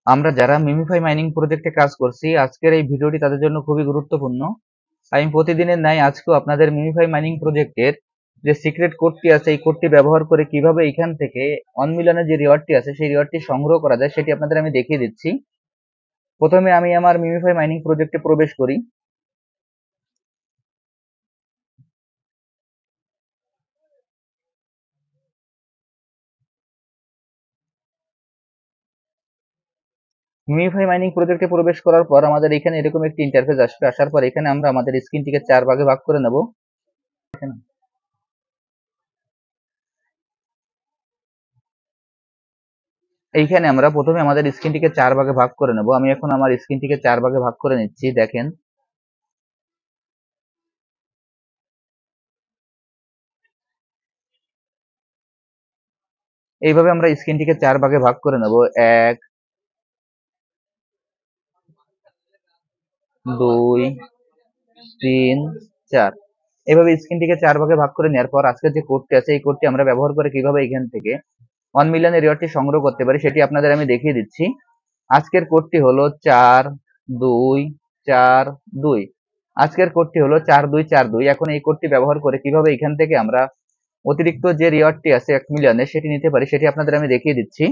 আমরা যারা MemeFi mining প্রজেক্টে কাজ করছি, আজকের এই ভিডিওটি তাদের জন্য খুবই গুরুত্বপূর্ণ। আমি প্রতিদিনের ন্যায় আজকেও আপনাদের মিমিফাই মাইনিং প্রজেক্টের যে সিক্রেট কোডটি আছে, এই কোডটি ব্যবহার করে কিভাবে এখান থেকে 1 মিলিয়নের যে রিওয়ার্ডটি আছে সেই রিওয়ার্ডটি সংগ্রহ করা যায় সেটি আপনাদের আমি দেখিয়ে দিচ্ছি। প্রথমে আমি আমার মিমিফাই মাইনিং প্রজেক্টে প্রবেশ করি। মিমিফাই মাইনিং প্রজেক্টে প্রবেশ করার পর আমাদের এখানে এরকম একটি ইন্টারফেস আসবে। আসার পর এখানে আমরা আমাদের স্ক্রিনটিকে 4 ভাগে ভাগ করে নেব। এইখানে আমরা প্রথমে আমাদের স্ক্রিনটিকে 4 ভাগে ভাগ করে নেব। আমি এখন আমার স্ক্রিনটিকে 4 ভাগে ভাগ করে নিচ্ছি। দেখেন, এইভাবে আমরা স্ক্রিনটিকে 4 ভাগে ভাগ করে নেব। 1, 2, 3, 4। এইভাবে স্ক্রিনটিকে 4 ভাগে ভাগ করে নেওয়ার পর আজকের যে কোডটি আছে এই কোডটি আমরা ব্যবহার করে কিভাবে এখান থেকে 1 মিলিয়নের রিওয়ার্ডটি সংগ্রহ করতে পারি সেটি আপনাদের আমি দেখিয়ে দিচ্ছি। আজকের কোডটি হলো 4, 2, 4, 2। আজকের কোডটি হলো 4, 2, 4, 2। এখন এই কোডটি ব্যবহার করে কিভাবে এখান থেকে আমরা অতিরিক্ত যে রিওয়ার্ডটি আছে 1 মিলিয়নের সেটি নিতে পারি সেটি আপনাদের আমি দেখিয়ে দিচ্ছি।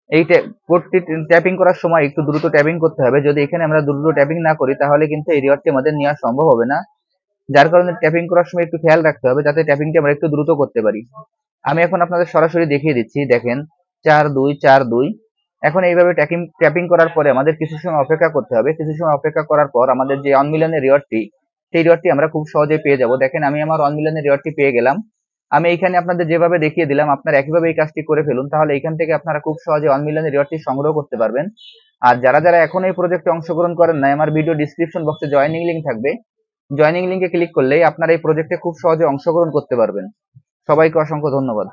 এই কোডটি ট্যাপিং করার সময় একটু দ্রুত ট্যাপিং করতে হবে। যদি এখানে আমরা দ্রুত ট্যাপিং না করি তাহলে কিন্তু এই রিওয়ার্ডটি আমাদের নেওয়া সম্ভব হবে না। যার কারণে ট্যাপিং করার সময় একটু খেয়াল রাখতে হবে যাতে ট্যাপিংটি আমরা একটু দ্রুত করতে পারি। আমি এখন আপনাদের সরাসরি দেখিয়ে দিচ্ছি। দেখেন, 4, 2, 4, 2। এখন এইভাবে ট্যাপিং করার পরে আমাদের কিছু সময় অপেক্ষা করতে হবে। কিছু সময় অপেক্ষা করার পর আমাদের যে 1 মিলিয়নের রিওয়ার্ডটি সেই রিওয়ার্ডটি আমরা খুব সহজেই পেয়ে যাব। দেখেন, আমি আমার 1 মিলিয়নের রিওয়ার্ডটি পেয়ে গেলাম। আমি এইখানে আপনাদের যেভাবে দেখিয়ে দিলাম আপনারা একইভাবে এই কাজটি করে ফেলুন, তাহলে এখান থেকে আপনারা খুব সহজে 1 মিলিয়নের রিওয়ার্ডটি সংগ্রহ করতে পারবেন। আর যারা যারা এখন এই প্রজেক্টে অংশগ্রহণ করেন নাই, আমার ভিডিও ডিসক্রিপশন বক্সে জয়েনিং লিংক থাকবে। জয়েনিং লিংকে ক্লিক করলেই আপনারা এই প্রজেক্টে খুব সহজে অংশগ্রহণ করতে পারবেন। সবাইকে অসংখ্য ধন্যবাদ।